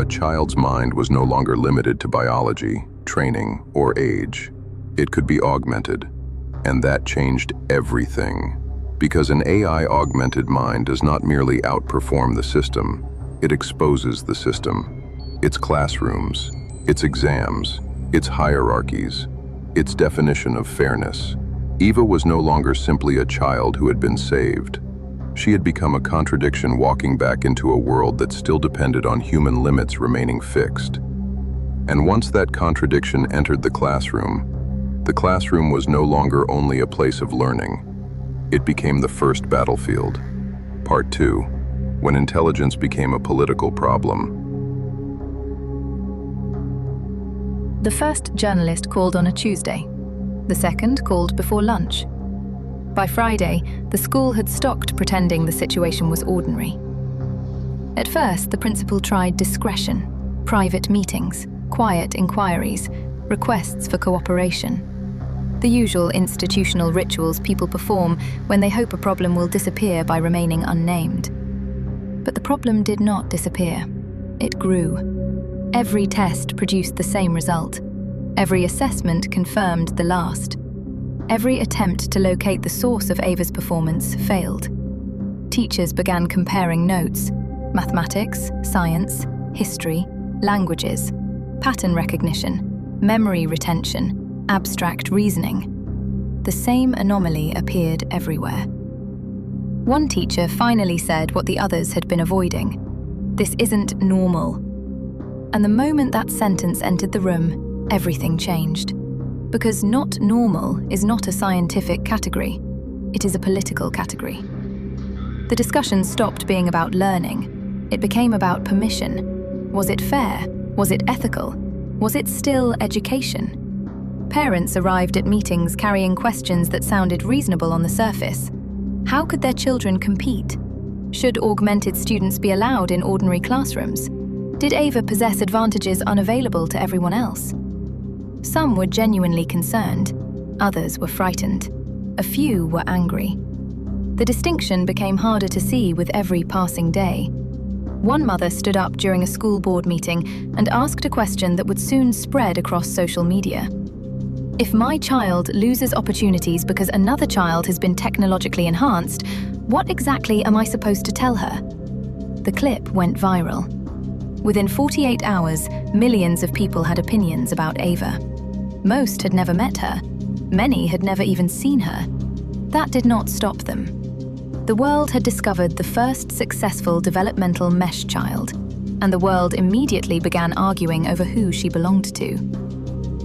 child's mind was no longer limited to biology, training, or age. It could be augmented. And that changed everything. Because an AI-augmented mind does not merely outperform the system, it exposes the system. Its classrooms, its exams, its hierarchies, its definition of fairness. Eva was no longer simply a child who had been saved. She had become a contradiction walking back into a world that still depended on human limits remaining fixed. And once that contradiction entered the classroom was no longer only a place of learning. It became the first battlefield. Part 2, when intelligence became a political problem. The first journalist called on a Tuesday. The second called before lunch. By Friday, the school had stopped pretending the situation was ordinary. At first, the principal tried discretion, private meetings, quiet inquiries, requests for cooperation. The usual institutional rituals people perform when they hope a problem will disappear by remaining unnamed. But the problem did not disappear. It grew. Every test produced the same result. Every assessment confirmed the last. Every attempt to locate the source of Eva's performance failed. Teachers began comparing notes, mathematics, science, history, languages, pattern recognition, memory retention, abstract reasoning. The same anomaly appeared everywhere. One teacher finally said what the others had been avoiding. "This isn't normal." And the moment that sentence entered the room, everything changed. Because not normal is not a scientific category, it is a political category. The discussion stopped being about learning. It became about permission. Was it fair? Was it ethical? Was it still education? Parents arrived at meetings carrying questions that sounded reasonable on the surface. How could their children compete? Should augmented students be allowed in ordinary classrooms? Did Eva possess advantages unavailable to everyone else? Some were genuinely concerned, others were frightened, a few were angry. The distinction became harder to see with every passing day. One mother stood up during a school board meeting and asked a question that would soon spread across social media. If my child loses opportunities because another child has been technologically enhanced, what exactly am I supposed to tell her? The clip went viral. Within 48 hours, millions of people had opinions about Eva. Most had never met her. Many had never even seen her. That did not stop them. The world had discovered the first successful developmental mesh child, and the world immediately began arguing over who she belonged to.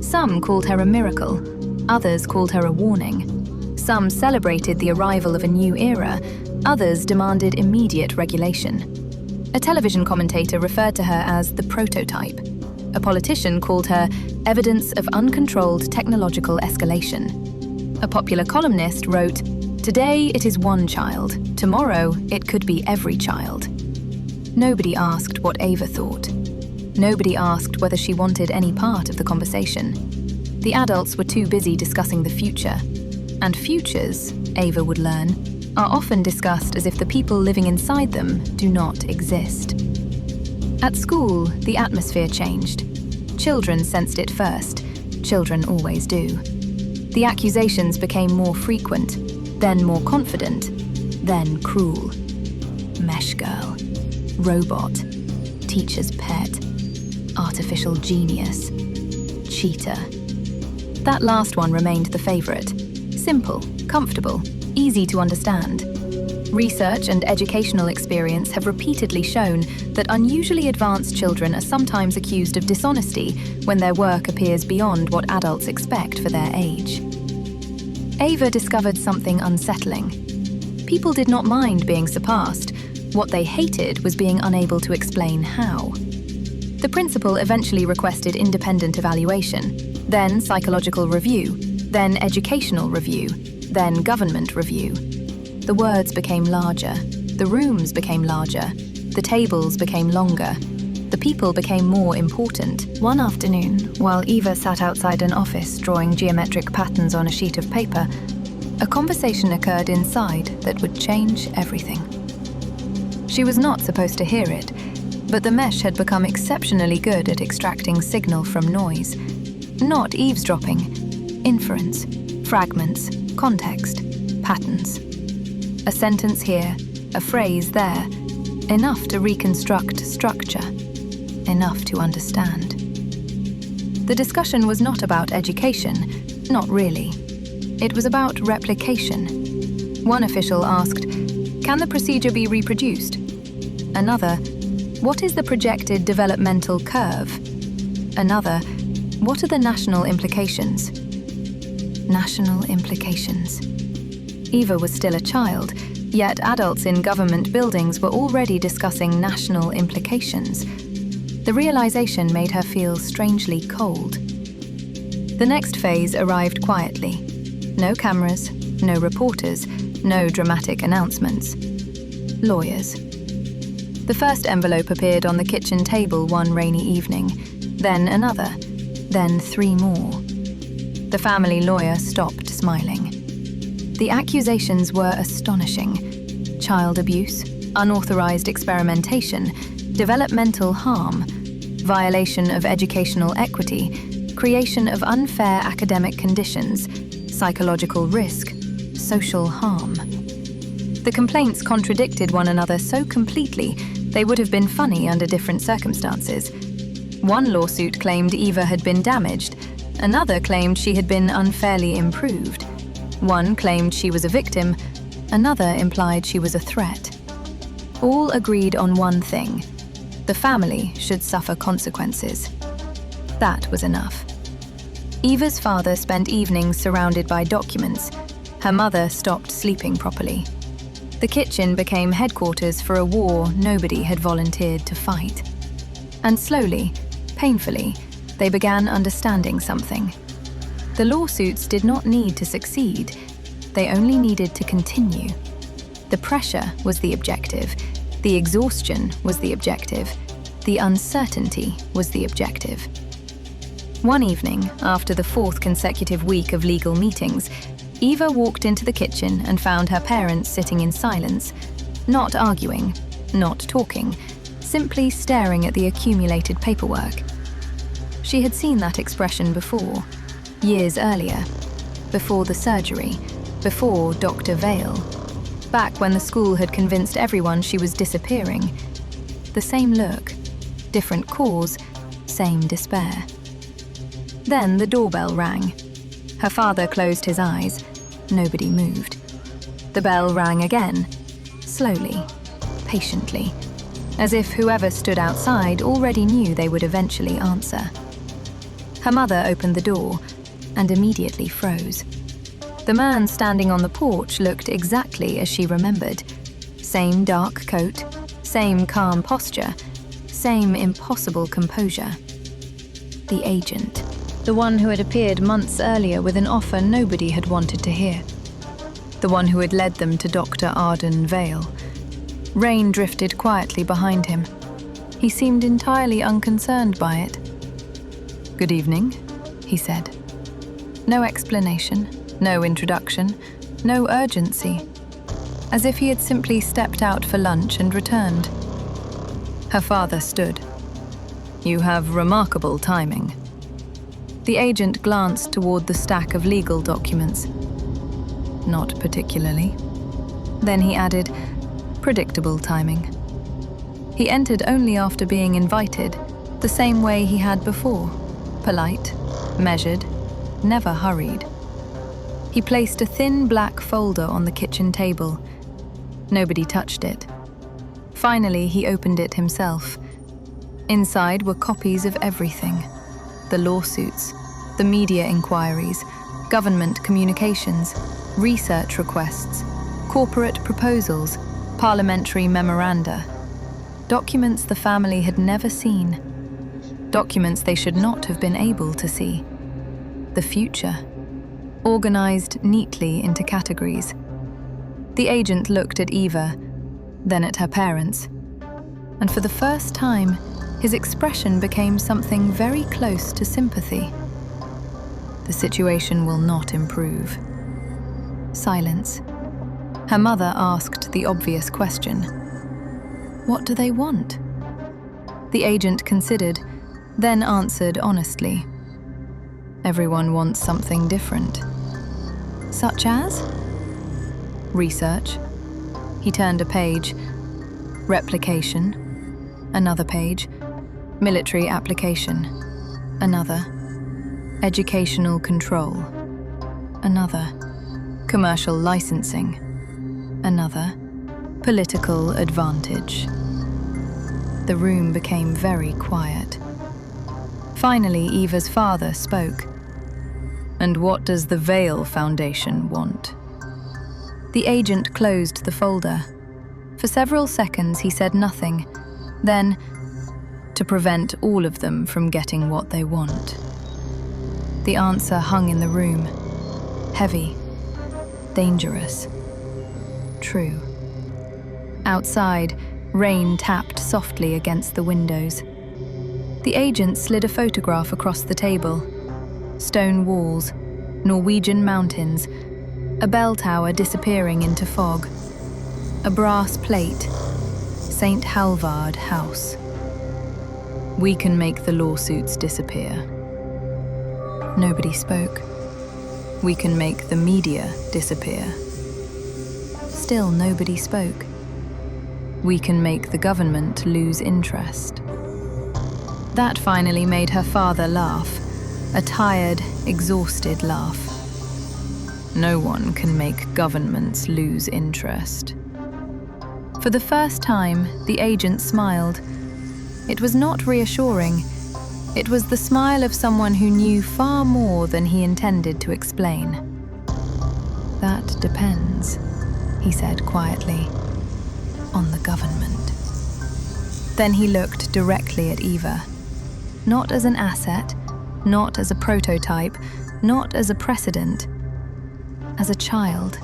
Some called her a miracle, others called her a warning. Some celebrated the arrival of a new era, others demanded immediate regulation. A television commentator referred to her as the prototype. A politician called her evidence of uncontrolled technological escalation. A popular columnist wrote, "Today it is one child, tomorrow it could be every child." Nobody asked what Eva thought. Nobody asked whether she wanted any part of the conversation. The adults were too busy discussing the future. And futures, Eva would learn, are often discussed as if the people living inside them do not exist. At school, the atmosphere changed. Children sensed it first. Children always do. The accusations became more frequent, then more confident, then cruel. Mesh girl, robot, teacher's pet, artificial genius, cheater. That last one remained the favorite. Simple, comfortable, easy to understand. Research and educational experience have repeatedly shown that unusually advanced children are sometimes accused of dishonesty when their work appears beyond what adults expect for their age. Eva discovered something unsettling. People did not mind being surpassed. What they hated was being unable to explain how. The principal eventually requested independent evaluation, then psychological review, then educational review, then government review. The words became larger, the rooms became larger, the tables became longer, the people became more important. One afternoon, while Eva sat outside an office drawing geometric patterns on a sheet of paper, a conversation occurred inside that would change everything. She was not supposed to hear it, but the mesh had become exceptionally good at extracting signal from noise. Not eavesdropping, inference, fragments, context, patterns. A sentence here, a phrase there, enough to reconstruct structure, enough to understand. The discussion was not about education, not really. It was about replication. One official asked, "Can the procedure be reproduced?" Another, "What is the projected developmental curve?" Another, "What are the national implications?" National implications. Eva was still a child, yet adults in government buildings were already discussing national implications. The realization made her feel strangely cold. The next phase arrived quietly. No cameras, no reporters, no dramatic announcements. Lawyers. The first envelope appeared on the kitchen table one rainy evening, then another, then 3 more. The family lawyer stopped smiling. The accusations were astonishing. Child abuse, unauthorized experimentation, developmental harm, violation of educational equity, creation of unfair academic conditions, psychological risk, social harm. The complaints contradicted one another so completely they would have been funny under different circumstances. One lawsuit claimed Eva had been damaged, another claimed she had been unfairly improved. One claimed she was a victim, another implied she was a threat. All agreed on one thing: the family should suffer consequences. That was enough. Eva's father spent evenings surrounded by documents. Her mother stopped sleeping properly. The kitchen became headquarters for a war nobody had volunteered to fight. And slowly, painfully, they began understanding something. The lawsuits did not need to succeed. They only needed to continue. The pressure was the objective. The exhaustion was the objective. The uncertainty was the objective. One evening, after the 4th consecutive week of legal meetings, Eva walked into the kitchen and found her parents sitting in silence, not arguing, not talking, simply staring at the accumulated paperwork. She had seen that expression before, years earlier, before the surgery, before Dr. Vale, back when the school had convinced everyone she was disappearing. The same look, different cause, same despair. Then the doorbell rang. Her father closed his eyes. Nobody moved. The bell rang again, slowly, patiently, as if whoever stood outside already knew they would eventually answer. Her mother opened the door and immediately froze. The man standing on the porch looked exactly as she remembered. Same dark coat, same calm posture, same impossible composure. The agent. The one who had appeared months earlier with an offer nobody had wanted to hear. The one who had led them to Dr. Arden Vale. Rain drifted quietly behind him. He seemed entirely unconcerned by it. "Good evening," he said. No explanation, no introduction, no urgency. As if he had simply stepped out for lunch and returned. Her father stood. "You have remarkable timing." The agent glanced toward the stack of legal documents. "Not particularly." Then he added, "Predictable timing." He entered only after being invited, the same way he had before, polite, measured, never hurried. He placed a thin black folder on the kitchen table. Nobody touched it. Finally, he opened it himself. Inside were copies of everything. The lawsuits, the media inquiries, government communications, research requests, corporate proposals, parliamentary memoranda. Documents the family had never seen. Documents they should not have been able to see. The future, organized neatly into categories. The agent looked at Eva, then at her parents, and for the first time, his expression became something very close to sympathy. The situation will not improve. Silence. Her mother asked the obvious question. What do they want? The agent considered, then answered honestly. Everyone wants something different. Such as? Research. He turned a page. Replication. Another page. Military application. Another. Educational control. Another. Commercial licensing. Another. Political advantage. The room became very quiet. Finally, Eva's father spoke. And what does the Veil Foundation want? The agent closed the folder. For several seconds he said nothing. Then, to prevent all of them from getting what they want. The answer hung in the room. Heavy. Dangerous. True. Outside, rain tapped softly against the windows. The agent slid a photograph across the table. Stone walls, Norwegian mountains, a bell tower disappearing into fog, a brass plate, St. Halvard House. We can make the lawsuits disappear. Nobody spoke. We can make the media disappear. Still nobody spoke. We can make the government lose interest. That finally made her father laugh, a tired, exhausted laugh. No one can make governments lose interest. For the first time, the agent smiled. It was not reassuring. It was the smile of someone who knew far more than he intended to explain. That depends, he said quietly, on the government. Then he looked directly at Eva. Not as an asset, not as a prototype, not as a precedent, as a child.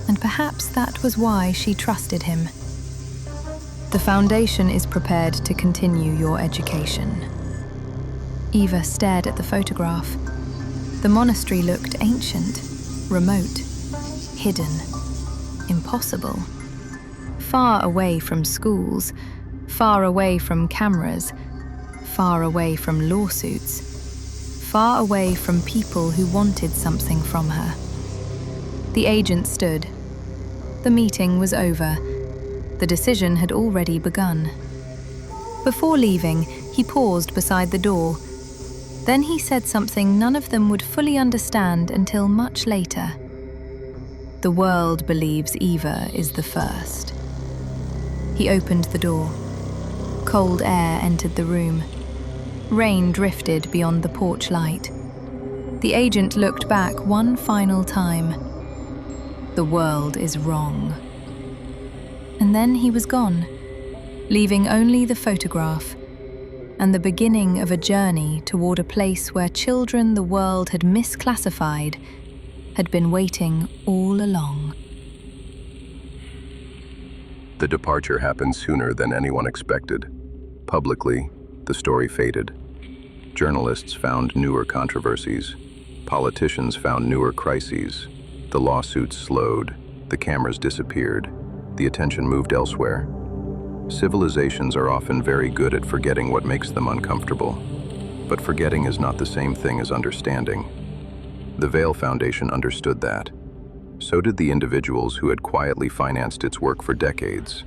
And perhaps that was why she trusted him. The Foundation is prepared to continue your education. Eva stared at the photograph. The monastery looked ancient, remote, hidden, impossible. Far away from schools, far away from cameras, far away from lawsuits, far away from people who wanted something from her. The agent stood. The meeting was over. The decision had already begun. Before leaving, he paused beside the door. Then he said something none of them would fully understand until much later. The world believes Eva is the first. He opened the door. Cold air entered the room. Rain drifted beyond the porch light. The agent looked back one final time. The world is wrong. And then he was gone, leaving only the photograph and the beginning of a journey toward a place where children the world had misclassified had been waiting all along. The departure happened sooner than anyone expected. Publicly, the story faded. Journalists found newer controversies. Politicians found newer crises. The lawsuits slowed. The cameras disappeared. The attention moved elsewhere. Civilizations are often very good at forgetting what makes them uncomfortable. But forgetting is not the same thing as understanding. The Veil Foundation understood that. So did the individuals who had quietly financed its work for decades.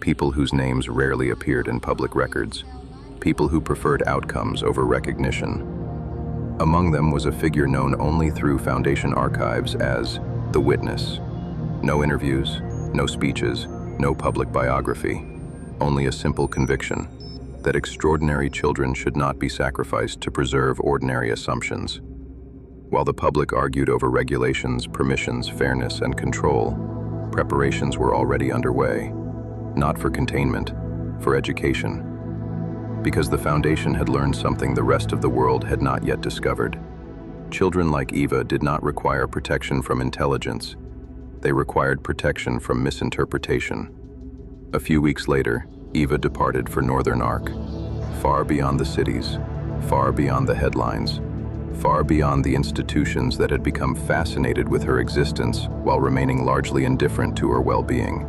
People whose names rarely appeared in public records. People who preferred outcomes over recognition. Among them was a figure known only through Foundation archives as the Witness. No interviews, no speeches, no public biography. Only a simple conviction that extraordinary children should not be sacrificed to preserve ordinary assumptions. While the public argued over regulations, permissions, fairness, and control, preparations were already underway, not for containment, for education. Because the Foundation had learned something the rest of the world had not yet discovered. Children like Eva did not require protection from intelligence. They required protection from misinterpretation. A few weeks later, Eva departed for Northern Ark, far beyond the cities, far beyond the headlines, far beyond the institutions that had become fascinated with her existence while remaining largely indifferent to her well-being.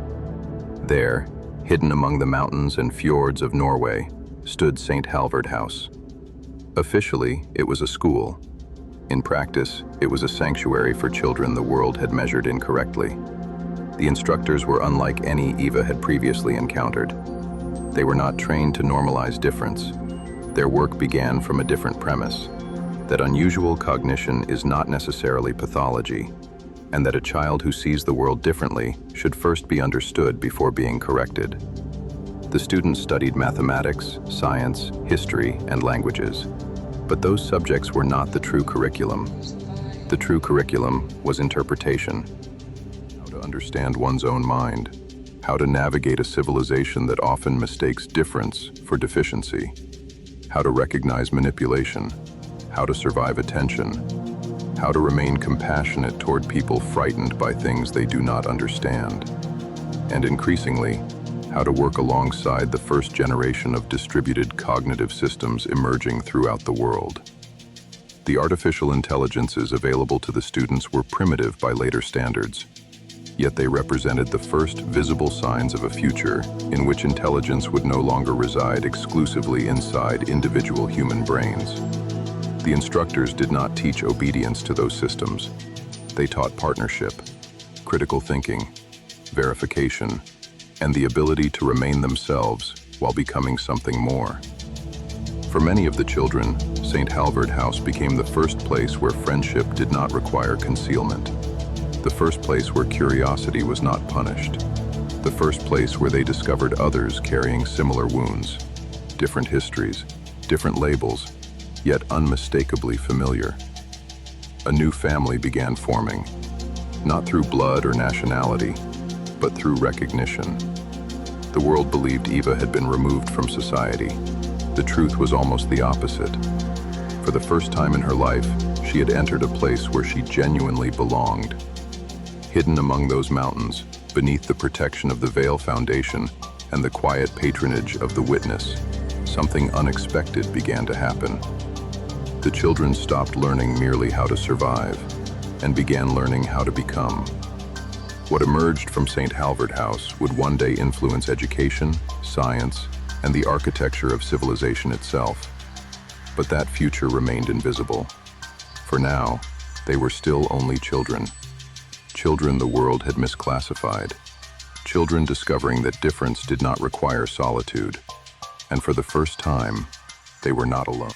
There, hidden among the mountains and fjords of Norway, stood St. Halvard House. Officially, it was a school. In practice, it was a sanctuary for children the world had measured incorrectly. The instructors were unlike any Eva had previously encountered. They were not trained to normalize difference. Their work began from a different premise, that unusual cognition is not necessarily pathology, and that a child who sees the world differently should first be understood before being corrected. The students studied mathematics, science, history, and languages, but those subjects were not the true curriculum. The true curriculum was interpretation. How to understand one's own mind, how to navigate a civilization that often mistakes difference for deficiency, how to recognize manipulation, how to survive attention, how to remain compassionate toward people frightened by things they do not understand, and increasingly, how to work alongside the first generation of distributed cognitive systems emerging throughout the world. The artificial intelligences available to the students were primitive by later standards, yet they represented the first visible signs of a future in which intelligence would no longer reside exclusively inside individual human brains. The instructors did not teach obedience to those systems. They taught partnership, critical thinking, verification, and the ability to remain themselves while becoming something more. For many of the children, St. Halvard House became the first place where friendship did not require concealment. The first place where curiosity was not punished. The first place where they discovered others carrying similar wounds, different histories, different labels, yet unmistakably familiar. A new family began forming, not through blood or nationality, but through recognition. The world believed Eva had been removed from society. The truth was almost the opposite. For the first time in her life, she had entered a place where she genuinely belonged. Hidden among those mountains, beneath the protection of the Veil Foundation and the quiet patronage of the Witness, something unexpected began to happen. The children stopped learning merely how to survive and began learning how to become. What emerged from St. Halvard House would one day influence education, science, and the architecture of civilization itself. But that future remained invisible. For now, they were still only children. Children the world had misclassified. Children discovering that difference did not require solitude. And for the first time, they were not alone.